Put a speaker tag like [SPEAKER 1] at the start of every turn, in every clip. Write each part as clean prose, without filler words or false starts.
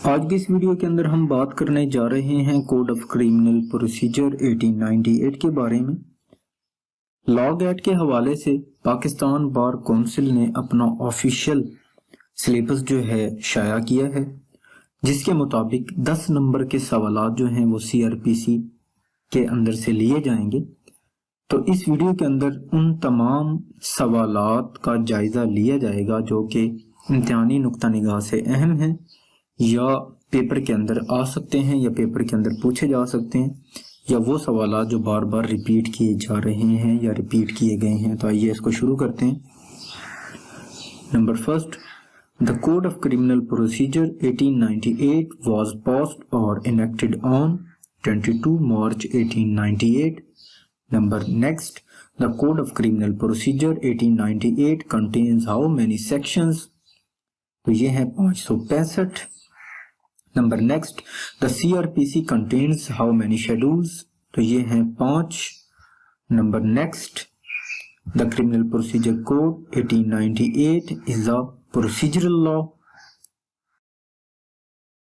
[SPEAKER 1] आज की इस वीडियो के अंदर हम बात करने जा रहे हैं कोड ऑफ क्रिमिनल प्रोसीजर 1898 के बारे में। लॉग एक्ट के हवाले से पाकिस्तान बार काउंसिल ने अपना ऑफिशियल सिलेबस जो है शाया किया है, जिसके मुताबिक 10 नंबर के सवालात जो हैं वो सीआरपीसी के अंदर से लिए जाएंगे। तो इस वीडियो के अंदर उन तमाम सवालात का जायजा लिया जाएगा जो कि इम्तिहानी नुक्ता निगाह से अहम है या पेपर के अंदर आ सकते हैं या पेपर के अंदर पूछे जा सकते हैं, या वो सवाल जो बार बार रिपीट किए जा रहे हैं या रिपीट किए गए हैं। तो आइए इसको शुरू करते हैं। Number first, the code of criminal procedure 1898 was passed और enacted on 22 March 1898। Number next, the code of criminal procedure 1898 contains how many sections? तो ये है 565। Number next, the CrPC contains how many schedules? तो ये हैं 5। Number next, the criminal procedure code 1898 is a procedural law.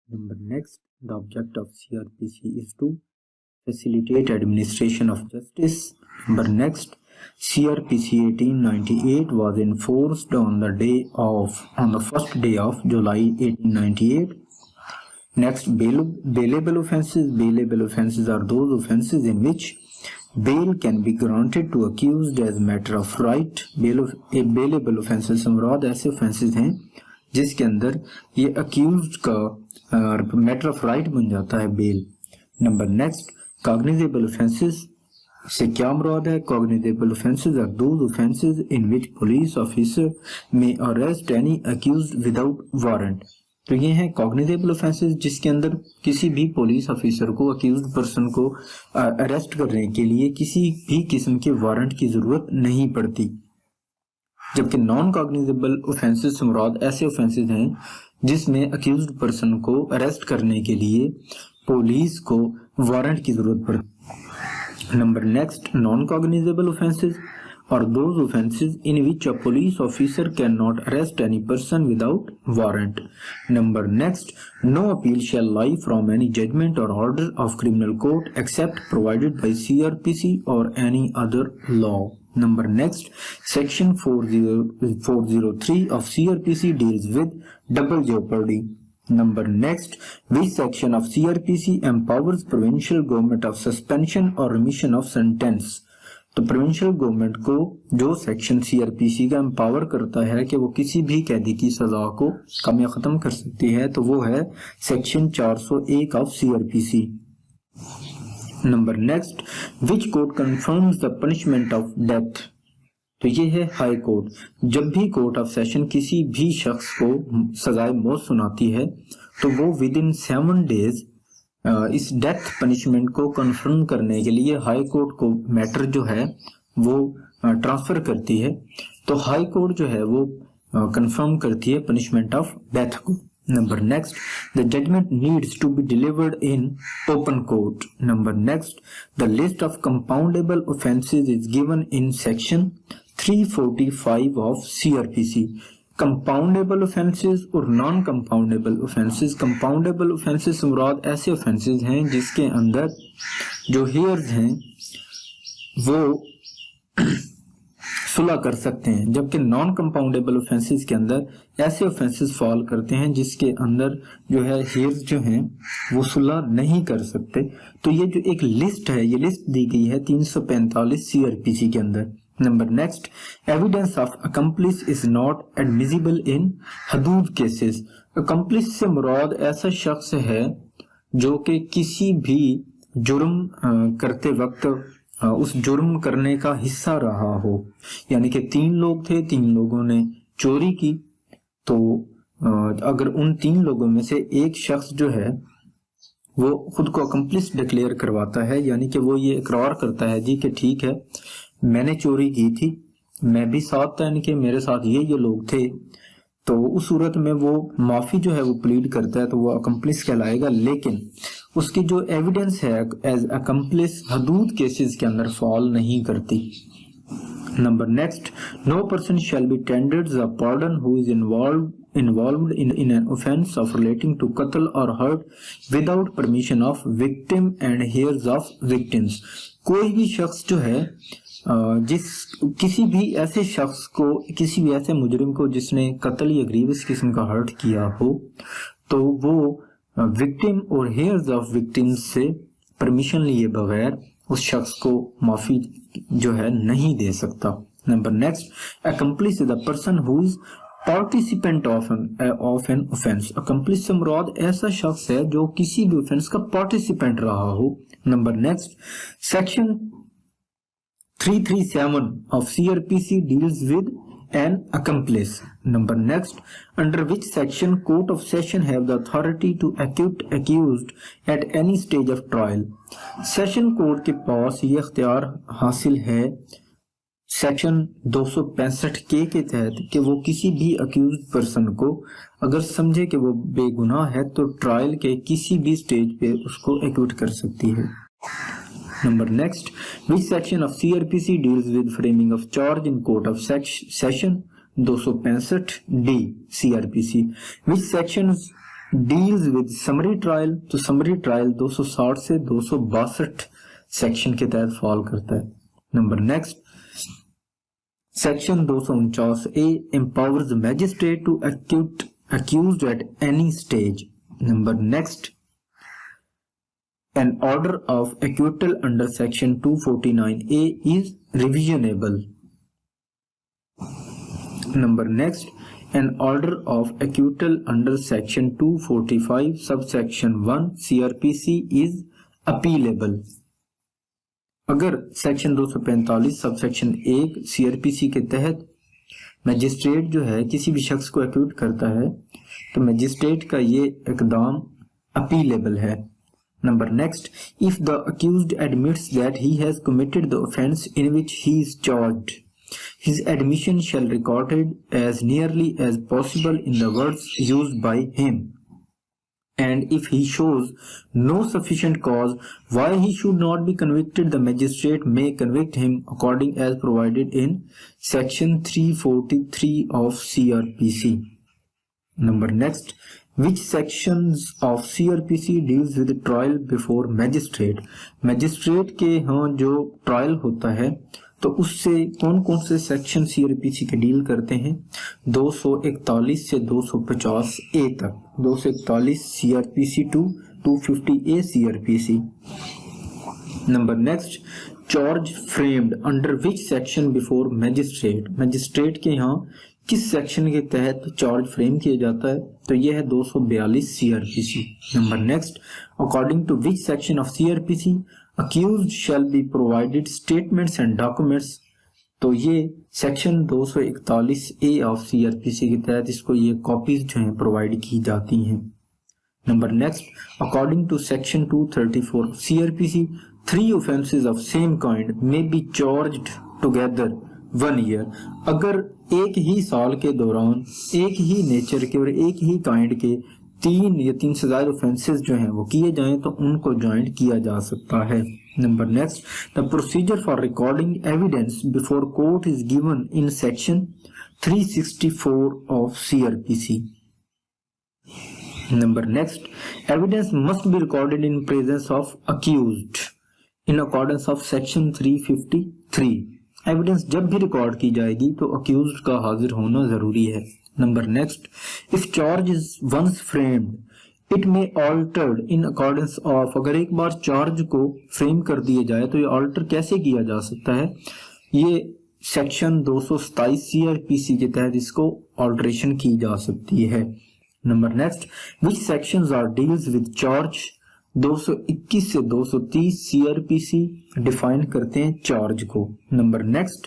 [SPEAKER 1] Number next, the object of CrPC is to facilitate administration of justice. Number next, CRPC 1898 was enforced on the first day of July 1898. Next, bailable offences. Bailable offences are those offences in which bail can be granted to accused as matter of right. Bailable offences से मुराद ऐसे offences हैं जिसके अंदर ये accused का matter of right बन जाता है bail. Number next, cognizable offences से क्या मुराद है? Cognizable offences are those offences in which police officer may arrest any accused without warrant. तो ये हैं cognizable offences जिसके अंदर किसी भी पुलिस ऑफिसर को accused पर्सन को अरेस्ट करने के लिए किसी भी किस्म के वारंट की जरूरत नहीं पड़ती। जबकि नॉन कॉग्निजेबल ऑफेंसेस से मुराद ऐसे ऑफेंसेस हैं जिसमें अक्यूज्ड पर्सन को अरेस्ट करने के लिए पुलिस को वारंट की जरूरत पड़ती। Number next, non cognizable offences और those offences in which a police officer can not arrest any person without warrant. Number next, no appeal shall lie from any judgement और order of criminal court except provided by CrPC और any other law. Number next, section 403 of CRPC deals with double jeopardy. Number next, which section of CRPC empowers provincial government of suspension or remission of sentence? तो provincial government को जो section CrPC का empower करता है कि वो किसी भी कैदी की सजा को कम या खत्म कर सकती है, तो वो है section 401 of CrPC. Number next, which court confirms the punishment of death? तो ये है हाई कोर्ट। जब भी कोर्ट ऑफ सेशन किसी भी शख्स को सजाए मौत सुनाती है तो वो विद इन 7 डेज इस डेथ पनिशमेंट को कंफर्म करने के लिए हाई कोर्ट को मैटर जो है वो ट्रांसफर करती है। तो हाई कोर्ट जो है वो कंफर्म करती है पनिशमेंट ऑफ डेथ को। Number next, the judgment needs to be delivered in open court. Number next, the list of compoundable offences is given in section 345 of CRPC. Compoundable offences और non-compoundable offences. Compoundable offences से मुराद ऐसे offences हैं जिसके अंदर जो hairs हैं वो सुलह कर सकते हैं, जबकि नॉन कंपाउंडेबल ऑफेंसेस के अंदर ऐसे ऑफेंसेस फॉल करते हैं जिसके अंदर जो है हेयर्स जो हैं वो सुलह नहीं कर सकते। तो ये जो एक लिस्ट है, ये लिस्ट दी गई है 345 सीआरपीसी के अंदर। Number next, evidence of accomplice is not admissible in हदूद केसेस। अकम्प्लिस से मुराद ऐसा शख्स है जो कि किसी भी जुर्म करते वक्त उस जुर्म करने का हिस्सा रहा हो। यानी कि 3 लोग थे, 3 लोगों ने चोरी की, तो अगर उन 3 लोगों में से एक शख्स जो है वो खुद को अकम्प्लिस डिक्लेयर करवाता है, यानी कि वो ये इकरार करता है जी कि ठीक है मैंने चोरी की थी, मैं भी साथ था, यानी कि मेरे साथ ये लोग थे, तो उस सूरत में वो माफी जो है वो प्लीड करता है तो वो अकम्प्लिस कहलाएगा। लेकिन उसकी जो एविडेंस है एज अकम्प्लिस हदूद केसेस के अंदर फॉल नहीं करती। Number next, no person shall be tendered the pardon who is involved involved in an offense of relating to qatl or hurt without permission of victim and heirs of victims। कोई भी शख्स जो है किसी भी ऐसे शख्स को, किसी भी ऐसे मुजरिम को जिसने कत्ल या ग्रीवस किस्म का हर्ट किया हो, तो वो विक्टिम और हेयर्स ऑफ विक्टिम्स से परमिशन लिए बगैर उस शख्स को माफी जो है नहीं दे सकता। Number next, accomplice is the person who is participant of an offense। accomplice से मुराद ऐसा शख्स है जो किसी भी ऑफेंस का पार्टिसिपेंट रहा हो। Number next, section 337 of CRPC deals with an accomplice। number next, under which section court of session have the authority to acquit accused at any stage of trial। Session court के पास ये इख्तियार हासिल है section 265 के तहत कि वो किसी भी अक्यूज पर्सन को अगर समझे कि वो बेगुनाह है तो ट्रायल के किसी भी स्टेज पे उसको एक्विट कर सकती है। Number next, which section of CRPC deals with framing of charge in court of session 265 D CRPC। Which section deals with summary trial, तो समरी ट्रायल 260 से 262 सेक्शन के तहत फॉल करता है। Number next, section 249A empowers the magistrate to acquit accused at any stage। number next, an order of acquittal under section 249A is revisionable। number next, an order of acquittal under section 245 subsection 1 CRPC is appealable। अगर section 245 sub section 1 CRPC के तहत magistrate जो है किसी भी शख्स को acute करता है तो मैजिस्ट्रेट का ये इकदाम अपीलेबल है। Number next, if the accused admits that he has committed the offence in which he is charged, his admission shall recorded as nearly as possible in the words used by him, and if he shows no sufficient cause why he should not be convicted, the magistrate may convict him according as provided in section 343 of CRPC। number next, which sections of CRPC deals with trial before magistrate। Magistrate के यहाँ जो trial होता है तो उससे कौन कौन से सेक्शन CRPC के डील करते हैं? 241 से 250A तक। 241 CRPC 2, 250A CRPC। Number next, charge framed under which section before magistrate. Magistrate के यहाँ किस सेक्शन के तहत चार्ज फ्रेम किया जाता है? तो यह है 242 CRPC। Number next, according to which section of CRPC accused shall be provided statements and documents। तो ये सेक्शन 241A ऑफ CRPC के तहत इसको ये कॉपीज जो हैं प्रोवाइड की जाती हैं। Number next, according to section 234 CRPC 3 offenses of same kind may be charged together 1 year। अगर एक ही साल के दौरान एक ही नेचर के और एक ही काइंड के 3 या 3 से ज्यादा ऑफेंसेस जो हैं वो किए जाएं तो उनको ज्वाइंट किया जा सकता है। Number next, the procedure for recording evidence before court is given in section 364 of CRPC। Number next, evidence must be recorded in presence of accused in accordance of section 353। Evidence जब भी record की जाएगी तो accused का हाजिर होना जरूरी है। Number next, if charge is once framed it may altered in accordance of. अगर एक बार चार्ज को फ्रेम कर दिया जाए तो ये ऑल्टर कैसे किया जा सकता है? ये सेक्शन 227 CRPC के तहत इसको ऑल्टरेशन की जा सकती है। Number next, which sections are deals with charge. 221 से 230 CRPC डिफाइन करते हैं चार्ज को। Number next,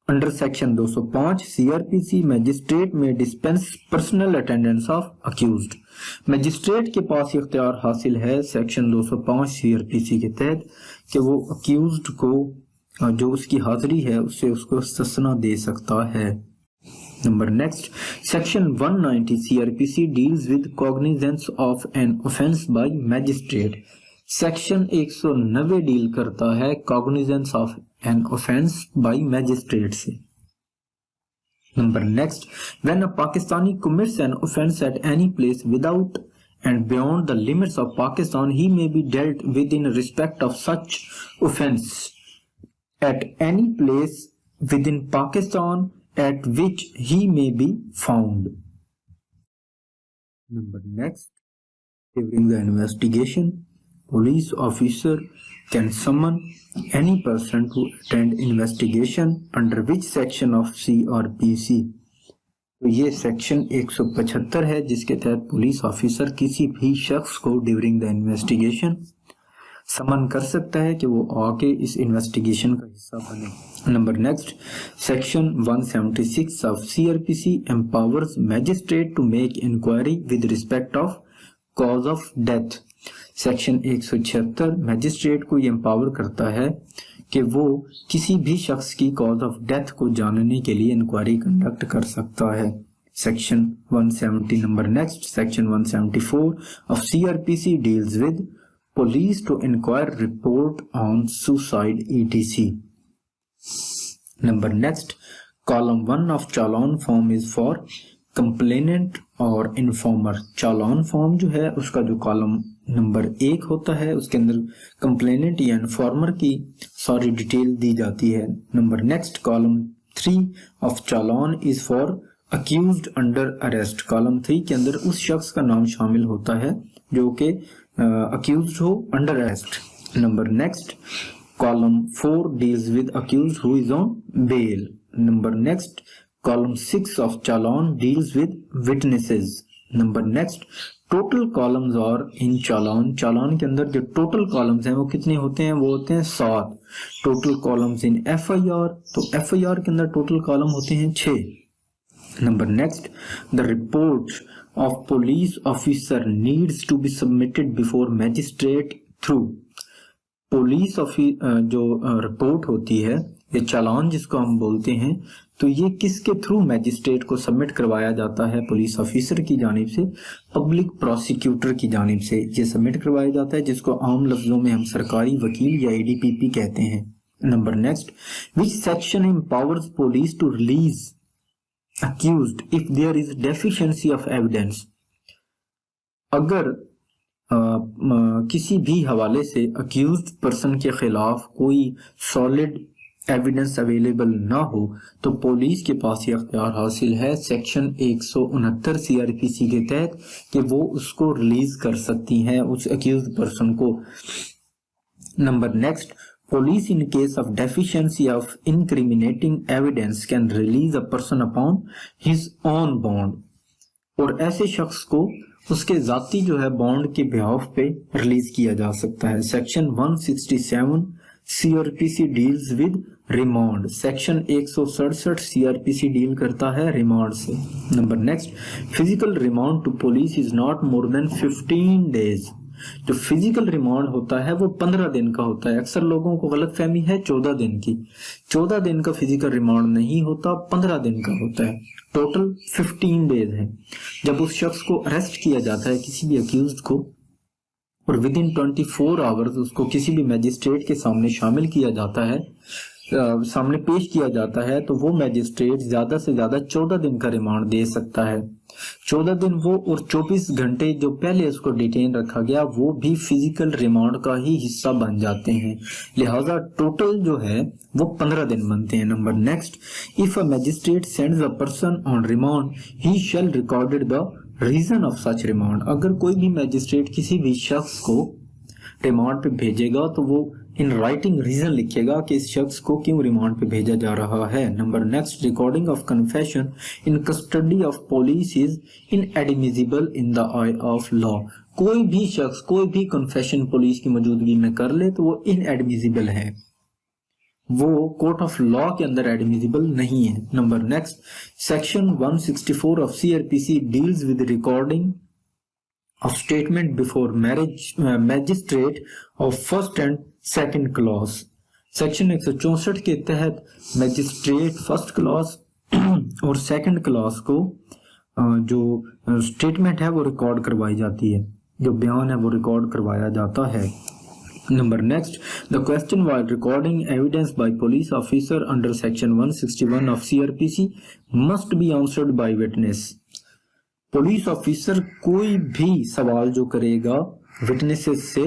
[SPEAKER 1] under section 205 CRPC magistrate may dispense personal attendance of accused. Magistrate के पास इख्तियार हासिल है सेक्शन 205 CRPC के तहत कि वो अक्यूज्ड को जो उसकी हाजिरी है उससे उसको इस्तिस्ना दे सकता है। Number next, section 190 CRPC deals with cognizance of an offence bye magistrate. Section 190 deal करता है cognizance of an offence bye magistrate से। Number next, when a Pakistani commits an offence at any place without and beyond the limits of Pakistan, he may be dealt with in respect of such offence at any place within Pakistan at which he may be found. Number next, during the investigation, police officer can summon any person to attend investigation under which section of CRPC. तो ये section 175 है जिसके तहत police officer किसी भी शख्स को during the investigation समन कर सकता है कि वो आके इस इन्वेस्टिगेशन का हिस्सा बने। Number next, section 176 of CRPC empowers magistrate to make inquiry with respect of cause of death. Section 176 magistrate को ये एम्पावर करता है कि वो किसी भी शख्स की कॉज ऑफ डेथ को जानने के लिए इंक्वायरी कंडक्ट कर सकता है। Section 170 number next, section 174 of CRPC deals with police to inquire report on suicide ETC। Number next, column 1 of challan form is for complainant और इन्फॉर्मर। चालान फॉर्म जो है उसका जो कॉलम नंबर 1 होता है उसके अंदर कंप्लेनेंट या इन्फॉर्मर की सारी डिटेल दी जाती है। Number next, column 3 of challan is for accused under arrest. Column 3 के अंदर उस शख्स का नाम शामिल होता है जो कि अक्यूज्ड हो under arrest. Number next, column 4 deals with accused who is on bail. Number next, column 6 of challan deals with witnesses. Number next, total columns are in चालान, चालान के अंदर जो टोटल कॉलम्स हैं वो कितने होते हैं, वो होते हैं 7। टोटल कॉलम्स इन FIR, तो FIR के अंदर टोटल कॉलम होते हैं 6। Number next, the report of police officer needs to be submitted before magistrate through. Police जो रिपोर्ट होती है, ये चालान जिसको हम बोलते हैं, तो ये किसके थ्रू मैजिस्ट्रेट को सबमिट करवाया जाता है, पुलिस ऑफिसर की जानिब से, पब्लिक प्रोसिक्यूटर की जानिब से ये सबमिट करवाया जाता है, जिसको आम लफ्जों में हम सरकारी वकील या ADPP कहते हैं। Number next, which section empowers police to release accused if there is deficiency of evidence. अगर किसी भी हवाले से अक्यूज्ड पर्सन के खिलाफ कोई सॉलिड एविडेंस अवेलेबल ना हो तो पुलिस के पास ये अख्तियार हासिल है सेक्शन 169 CRPC के तहत कि वो उसको रिलीज कर सकती हैं उस अक्यूज्ड पर्सन को। Number next, police in case of deficiency of incriminating evidence can release a person upon his own bond. और ऐसे शख्स को उसके जाती जो है बॉन्ड के बिहाफ पे रिलीज किया जा सकता है। Section 167 CRPC deals with remand. Section 167 CRPC deal करता है रिमांड से। Number next, physical remand to police is not more than 15 days. जो फिजिकल रिमांड होता है वो 15 दिन का होता है। अक्सर लोगों को गलत फहमी है 14 दिन की। 14 दिन का फिजिकल रिमांड नहीं होता, 15 दिन का होता है। टोटल 15 डेज है। जब उस शख्स को अरेस्ट किया जाता है, किसी भी अक्यूज्ड को, और विद इन 24 आवर्स उसको किसी भी मैजिस्ट्रेट के सामने शामिल किया जाता है, सामने पेश किया जाता है, तो वो मैजिस्ट्रेट ज्यादा से ज्यादा 14 दिन का रिमांड दे सकता है। 14 दिन वो और 24 घंटे जो पहले उसको डिटेन रखा गया वो भी फिजिकल रिमांड का ही हिस्सा बन जाते हैं। लिहाजा टोटल जो है वो 15 दिन बनते हैं। Number next, if a magistrate sends a person on remand he shall recorded the reason of such remand. अगर कोई भी मैजिस्ट्रेट किसी भी शख्स को रिमांड पे भेजेगा तो वो इन राइटिंग रीजन लिखेगा कि इस शख्स को क्यों रिमांड पे भेजा जा रहा है। Number next, recording of confession in custody of police is inadmissible in the I of law. कोई भी शख्स कोई भी कन्फेशन पुलिस की मौजूदगी में कर ले तो वो इनएडमिसिबल है, वो कोर्ट ऑफ लॉ के अंदर एडमिसिबल नहीं है। Number next, section 164 of CRPC deals with recording of statement before magistrate of first and second clause। Section 164 के तहत मैजिस्ट्रेट फर्स्ट क्लास और सेकंड क्लास को जो स्टेटमेंट है वो रिकॉर्ड करवाई जाती है, जो बयान है वो रिकॉर्ड करवाया जाता है। Number next, the question while recording evidence by police officer under section 161 of CRPC must be answered by witness. Police officer कोई भी सवाल जो करेगा विटनेसेस से,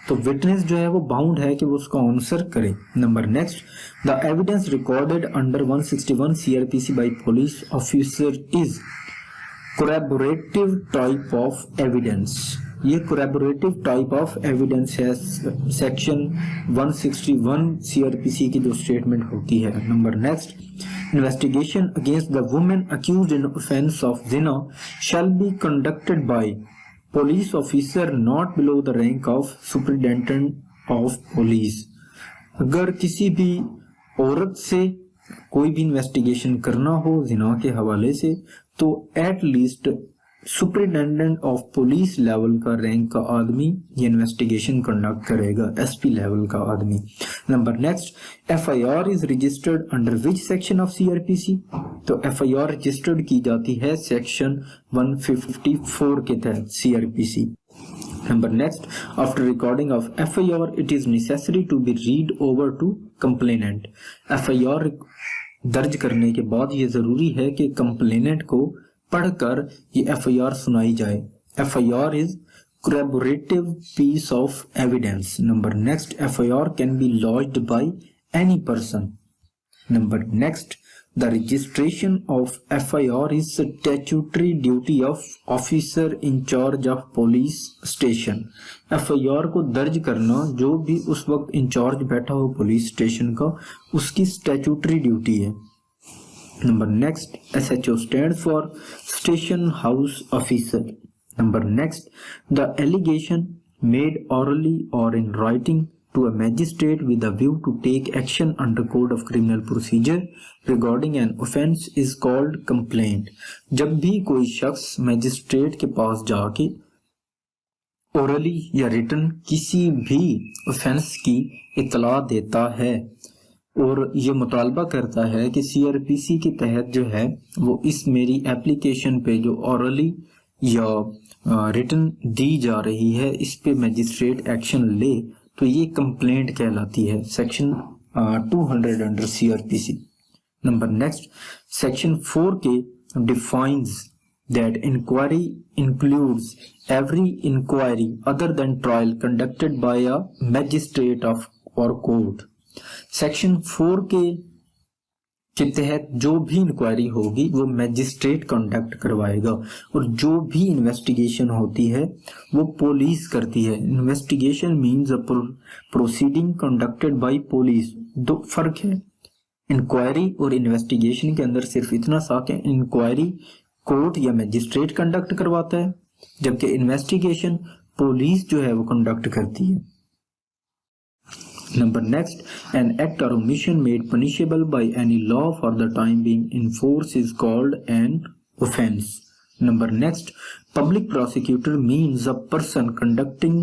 [SPEAKER 1] तो विटनेस जो है वो बाउंड है कि वो उसका आंसर करे. Number next, the evidence recorded under 161 CRPC by police officer is collaborative type of evidence. ये कोलैबोरेटिव टाइप ऑफ एविडेंस है सेक्शन 161 CRPC की जो स्टेटमेंट होती है. Number next, investigation against the woman accused in offense of zina shall be conducted by police officer not below the rank of superintendent of police. अगर किसी भी औरत से कोई भी इन्वेस्टिगेशन करना हो जिना के हवाले से, तो at least superintendent of police level का रैंक का आदमी ये इन्वेस्टिगेशन कंडक्ट करेगा, SP लेवल का आदमी. Number next, FIR is registered under which section of CRPC. तो FIR रजिस्टर्ड की जाती है सेक्शन 154 के तहत CRPC. Number next, after recording of FIR, it is necessary to be read over to complainant. FIR दर्ज करने के बाद ये जरूरी है कि कंप्लेनेंट को पढ़कर ये FIR सुनाई जाए. FIR is corroborative piece of evidence. Number next, FIR can be lodged by any person. Number next, the registration of FIR is statutory duty of officer in charge of police station. FIR को दर्ज करना जो भी उस वक्त in charge बैठा हो police station का, उसकी स्टैट्यूटरी ड्यूटी है. Number next, SHO stands for Station House Officer. Number next, the allegation made orally or in writing to a magistrate with a view to take action under Code of Criminal Procedure regarding an offence is called complaint. जब भी कोई शख्स magistrate के पास जाके orally या written किसी भी offence की इतला देता है और ये मुतालबा करता है कि CRPC के तहत जो है वो इस मेरी एप्लीकेशन पे जो ऑरली या रिटन दी जा रही है इस पे मैजिस्ट्रेट एक्शन ले, तो ये कंप्लेंट कहलाती है. Section 200 under CRPC. Number next, section 4 के defines that inquiry includes every inquiry other than trial conducted by a magistrate of or court. Section 4 के तहत जो भी इंक्वायरी होगी वो मैजिस्ट्रेट कंडक्ट करवाएगा और जो भी इन्वेस्टिगेशन होती है वो पुलिस करती है. Investigation means a proceeding conducted by police. दो फर्क है इंक्वायरी और इन्वेस्टिगेशन के अंदर, सिर्फ इतना सा कि इंक्वायरी कोर्ट या मैजिस्ट्रेट कंडक्ट करवाता है जबकि इन्वेस्टिगेशन पुलिस जो है वो कंडक्ट करती है. Number next, an act or omission made punishable by any law for the time being in force is called an offence. Number next, public prosecutor means a person conducting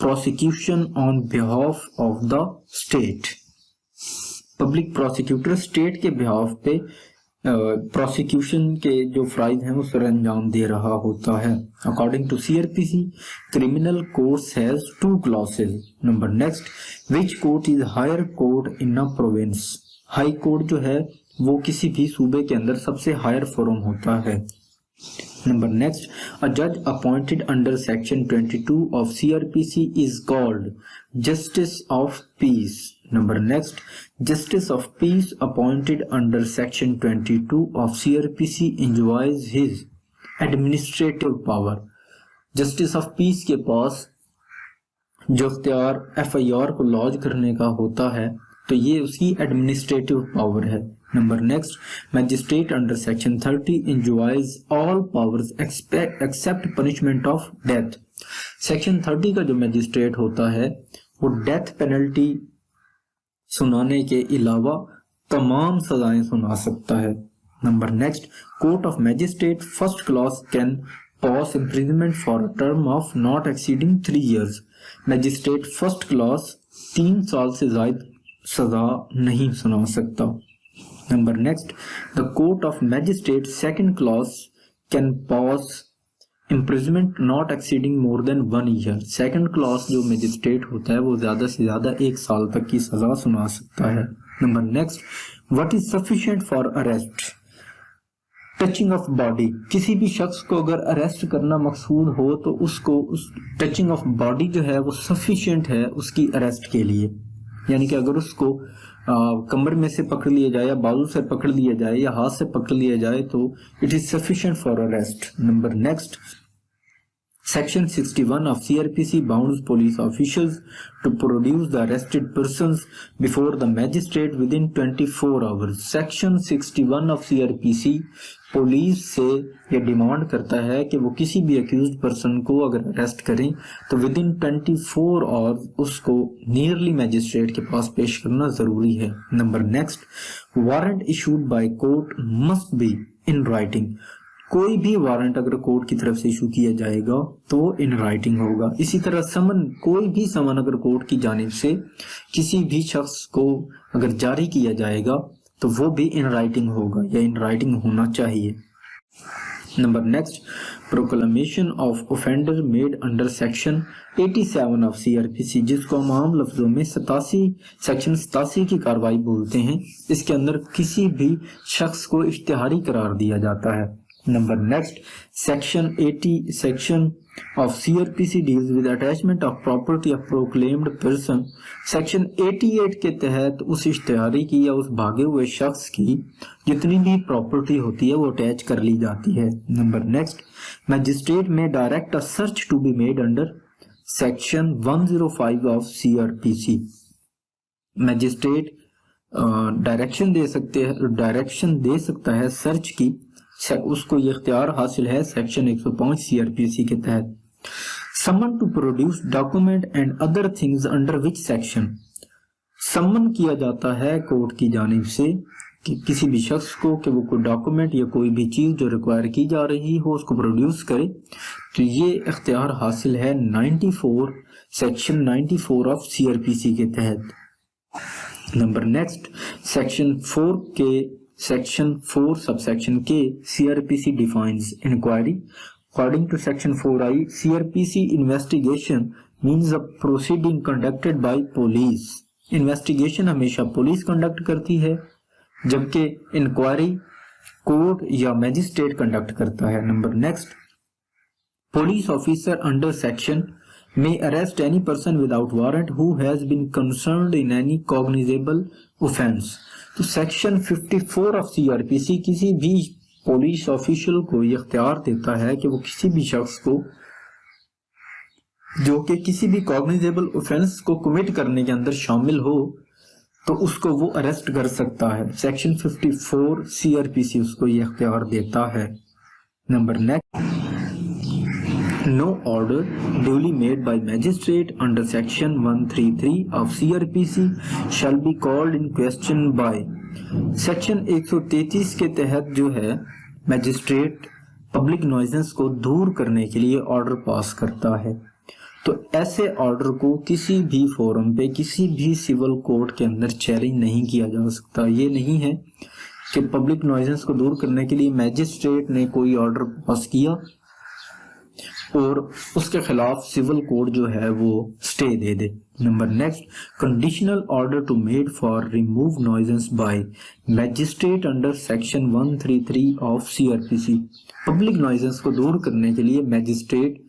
[SPEAKER 1] prosecution on behalf of the state. Public prosecutor state के behalf पे prosecution के जो fries हैं वो sir अंजाम दे रहा होता है. According to CRPC, criminal courts has 2 classes. Number next, which court is higher court in a province. High court जो है वो किसी भी सूबे के अंदर सबसे हायर फोरम होता है. नंबर नेक्स्ट, अ जज appointed under section 22 of CRPC is called justice of peace. Number next, Justice of Peace appointed under Section 22 of CRPC enjoys his administrative power. Justice of Peace के पास जो इख्तियार FIR को laws करने का होता है तो ये उसकी एडमिनिस्ट्रेटिव पावर है. Number next, magistrate under section 30 enjoys all powers except punishment of death. Section 30 का जो मैजिस्ट्रेट होता है वो डेथ पेनल्टी सुनाने के अलावा तमाम सजाएं सुना सकता है. Number next, court of magistrate first class can pass imprisonment for a term of not exceeding 3 years. Magistrate first class 3 साल से ज्यादा सजा नहीं सुना सकता. Number next, the court of magistrate second class can pass imprisonment not exceeding more than 1 year. Second class जो magistrate होता है वो ज्यादा से ज्यादा 1 साल तक की सजा सुना सकता है। Number next, what is sufficient for arrest? Touching of body, किसी भी शख्स को अगर अरेस्ट करना मकसूद हो तो उसको उस टचिंग ऑफ बॉडी जो है वो सफिशिएंट है उसकी अरेस्ट के लिए, यानी कि अगर उसको कमर में से पकड़ लिया जाए या बाजू से पकड़ लिया जाए या हाथ से पकड़ लिया जाए तो it is sufficient for arrest. Number next, Section 61 of CRPC bounds police officials to produce the arrested persons before the magistrate within 24 hours. Section 61 of CRPC police से ये डिमांड करता है कि वो किसी भी अक्यूज्ड पर्सन को अगर अरेस्ट करें तो विद इन 24 आवर्स उसको नियरली मैजिस्ट्रेट के पास पेश करना जरूरी है। Number next, warrant issued by court must be in writing. कोई भी वारंट अगर कोर्ट की तरफ से इशू किया जाएगा तो इन राइटिंग होगा। इसी तरह समन, कोई भी समन अगर कोर्ट की जानिब से किसी भी शख्स को अगर जारी किया जाएगा तो वो भी इन राइटिंग होगा या इन राइटिंग होना चाहिए। Number next, proclamation of offender made under section 87 of CrPC, जिसको हम आम लफ्जों में 87 सेक्शन 87 की कार्रवाई बोलते हैं। इसके अंदर किसी भी शख्स को इश्तिहारी करार दिया जाता है। Number next, section 80 section of CrPC deals with attachment of property of proclaimed person. Section 88 के तहत उस इश्तिहारी की या उस भागे हुए शख्स की जितनी भी प्रॉपर्टी होती है वो अटैच कर ली जाती है। Number next, magistrate may direct a search to be made under section 105 of CrPC. Magistrate direction दे सकता है सर्च की, उसको ये इख्तियार हासिल है सेक्शन 105 सीआरपीसी के तहत। Summon to produce document and other things under which section, summon किया जाता है कोर्ट की जानिब से कि किसी भी शख्स को कि वो कोई डॉक्यूमेंट या कोई भी चीज जो रिक्वायर की जा रही हो उसको प्रोड्यूस करे, तो ये इख्तियार हासिल है 94 सेक्शन 94 ऑफ सीआरपीसी के तहत। Number next, section 4 subsection K CRPC defines inquiry. According to section 4I, CRPC investigation means a proceeding conducted by police. Investigation हमेशा पुलिस कंडक्ट करती है जबकि इंक्वायरी कोर्ट या मैजिस्ट्रेट कंडक्ट करता है। Number next, police officer under section may arrest any person without warrant who has been concerned in any cognizable offense। तो section 54 of CrPC किसी भी पुलिस ऑफिशियल को यह इख्तियार देता है कि वो किसी भी शख्स को जो कि किसी भी कॉग्निजेबल ऑफेंस को कमिट करने के अंदर शामिल हो तो उसको वो अरेस्ट कर सकता है। सेक्शन 54 सीआरपीसी उसको यह इख्तियार देता है। Number next, no order duly made by magistrate under section 133 of CRPC shall be called in question by। Section 133 के तहत जो है मैजिस्ट्रेट पब्लिक नॉइजेंस को दूर करने के लिए ऑर्डर पास करता है, तो ऐसे ऑर्डर को किसी भी फोरम पे किसी भी सिविल कोर्ट के अंदर चैलेंज नहीं किया जा सकता। ये नहीं है कि पब्लिक नॉइजेंस को दूर करने के लिए मैजिस्ट्रेट ने कोई ऑर्डर पास किया और उसके खिलाफ सिविल कोर्ट जो है वो स्टे दे दे। Number next, conditional order to made for remove nuisance by magistrate under section 133 of CrPC. Public nuisance को दूर करने के लिए मैजिस्ट्रेट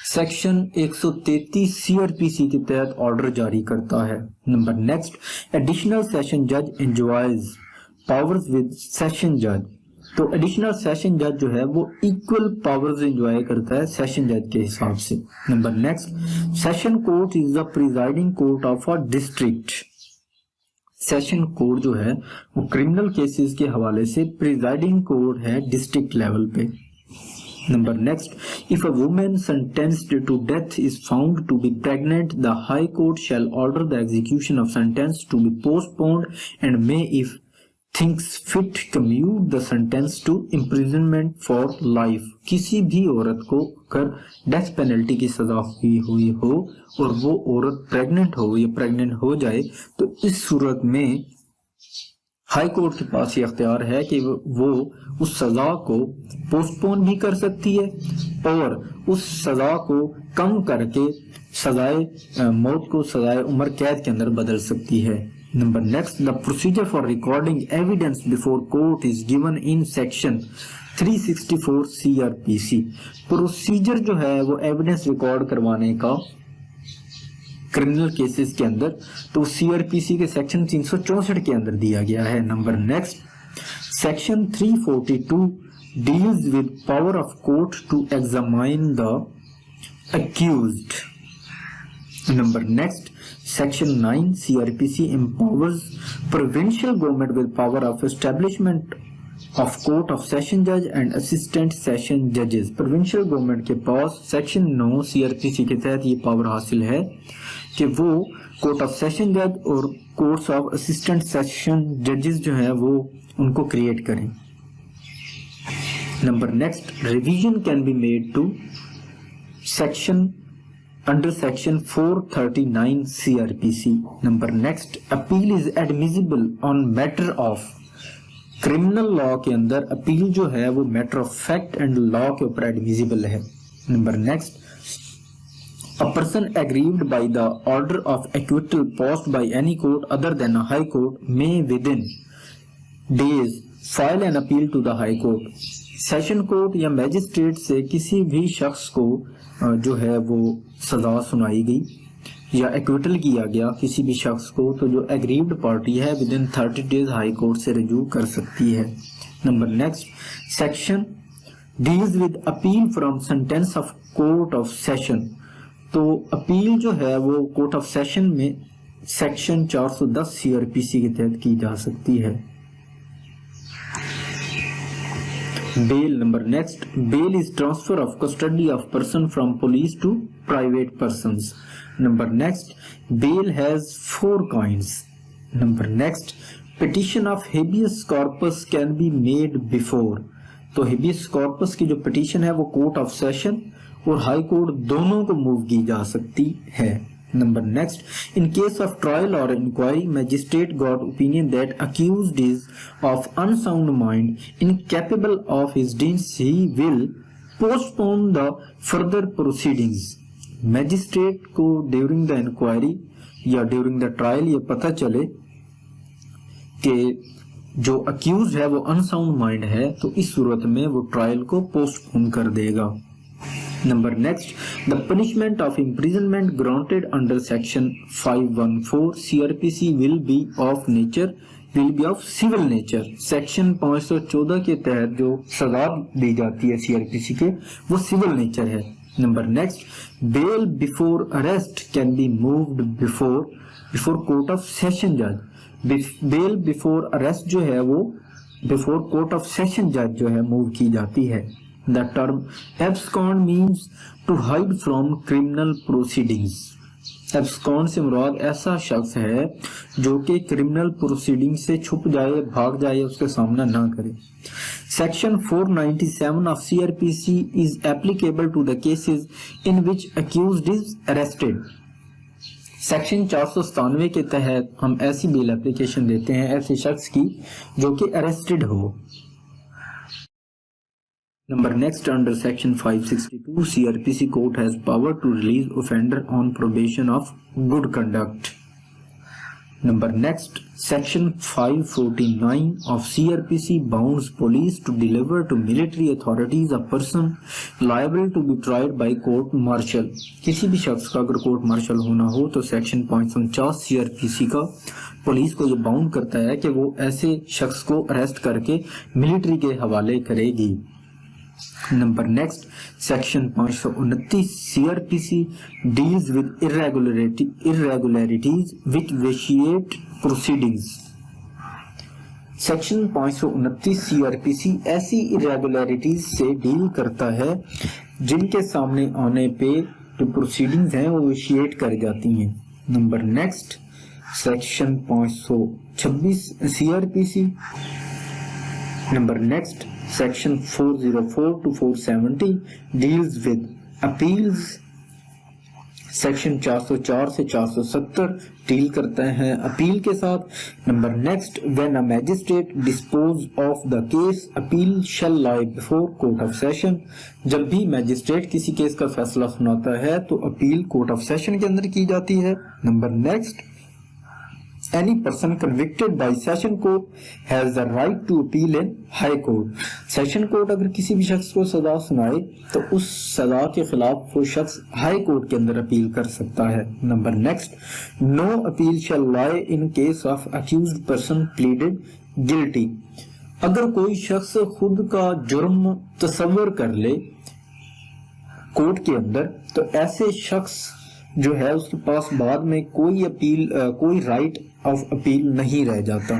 [SPEAKER 1] सेक्शन 133 सीआरपीसी के तहत ऑर्डर जारी करता है। नंबर नेक्स्ट, एडिशनल सेशन जज एंजॉयज पावर्स विद सेशन जज। तो एडिशनल सेशन जज जो है वो इक्वल पावर्स एंजॉय करता है सेशन जज के हिसाब से। Number next, session court is the presiding court of a district. Session court जो है वो क्रिमिनल केसेस के हवाले से प्रिजाइडिंग कोर्ट है डिस्ट्रिक्ट लेवल पे। Number next, if a women sentenced to death is found to be pregnant, the high court shall order the execution of sentence to be postponed and may, if thinks fit, commute the sentence to imprisonment for life। किसी भी औरत को अगर death penalty की सजा हुई हो और वो औरत प्रेग्नेंट हो या प्रेग्नेंट हो जाए तो इस सूरत में हाई कोर्ट के पास ये अख्तियार है कि वो उस सजा को पोस्टपोन भी कर सकती है और उस सजा को कम करके सजाए मौत को सजाए उम्र कैद के अंदर बदल सकती है। Number next, the procedure for recording evidence before court is given in section 364 CRPC। Procedure जो है वो एविडेंस रिकॉर्ड करवाने का क्रिमिनल केसेस के अंदर तो CRPC के सेक्शन 364 के अंदर दिया गया है। Number next, section 342 deals with power of court to examine the accused. Number next, Section 9 CRPC empowers provincial government with power of establishment of court of session judge and assistant session judges। provincial government के पास Section 9 CRPC के तहत ये power हासिल है कि वो court of session जज और कोर्ट्स ऑफ असिस्टेंट सेशन जजेस जो है वो उनको क्रिएट करें। Number next, revision can be made to section under section 439 CRPC। number next, appeal is admissible on matter of criminal law के अंदर अपील जो है वो matter of fact and law के ऊपर admissible है। number next, a person aggrieved by the order of acquittal passed by any court other than a high court may within days file an appeal to the high court। Session court या magistrate से किसी भी शख्स को जो है वो सजा सुनाई गई या एक्विटल किया गया किसी भी शख्स को, तो जो एग्रीव्ड पार्टी है with in 30 days high court से रिज्यू कर सकती है। Number next, section deals with appeal from sentence of court of session. तो अपील जो है वो कोर्ट ऑफ सेशन में सेक्शन 410 CRPC के तहत की जा सकती है। Bail। number next, bail is transfer of custody of person from police to private persons। number next, bail has 4 kinds। number next, petition of habeas corpus can be made before। तो habeas corpus की जो petition है वो court of session और high court दोनों को move की जा सकती है। Number next, in case of trial or inquiry, magistrate got opinion that accused is of unsound mind, incapable of his deeds, he will postpone the further proceedings। Magistrate को during the inquiry या during the trial ये पता चले कि जो accused है वो unsound mind है, तो इस सूरत में वो trial को postpone कर देगा। Number next, the punishment of imprisonment granted under section 514 CRPC will be of civil nature। Section 514 के तहत जो सजा दी जाती है CRPC के वो सिविल नेचर है। Number next, bail before arrest can be moved before court of session judge। bail before arrest जो है वो before court of session judge जो है मूव की जाती है। The term abscond means to hide from criminal proceedings। abscond से मुराद ऐसा शख्स है जो कि क्रिमिनल प्रोसीडिंग से छुप जाए, भाग जाए, उसका सामना ना करे। Section 497 of CRPC is applicable to the cases in which accused is arrested। Section 497 के तहत हम ऐसी बेल एप्लीकेशन देते हैं ऐसे शख्स की जो कि अरेस्टेड हो। Number next, under section 562 CRPC court has power to release offender on probation of good conduct। Number next, section 549 of CRPC bounds police to deliver to military authorities a person liable to be tried by court martial। किसी भी शख्स का अगर court martial होना हो तो section 549 CRPC का police को ये बाउंड करता है कि वो ऐसे शख्स को अरेस्ट करके मिलिट्री के हवाले करेगी। Number next, section 529 CRPC deals with irregularities which vitiate proceedings। Section 529 CRPC ऐसी irregularities से डील करता है जिनके सामने आने पे जो प्रोसीडिंग्स हैं वो विशिएट कर जाती हैं। Number next, section 526 CRPC। Number next, Section 404 to 470 deals with appeals। Section 404 से 470 डील करते हैं अपील के साथ। Number next, when a magistrate dispose of the case appeal shall lie before court of session. जब भी मैजिस्ट्रेट किसी case का फैसला सुनाता है तो अपील कोर्ट ऑफ सेशन के अंदर की जाती है। Number next, any person convicted by session court has the right to appeal in high court। Session court अगर किसी भी शख्स को सजा सुनाए तो उस सजा के खिलाफ वो शख्स हाई कोर्ट के अंदर अपील कर सकता है। Number next, no appeal shall lie in case of accused person pleaded guilty. अगर कोई शख्स खुद का जुर्म तस्वर कर ले कोर्ट के अंदर तो ऐसे शख्स जो है उसके पास बाद में कोई राइट ऑफ अपील नहीं रह जाता।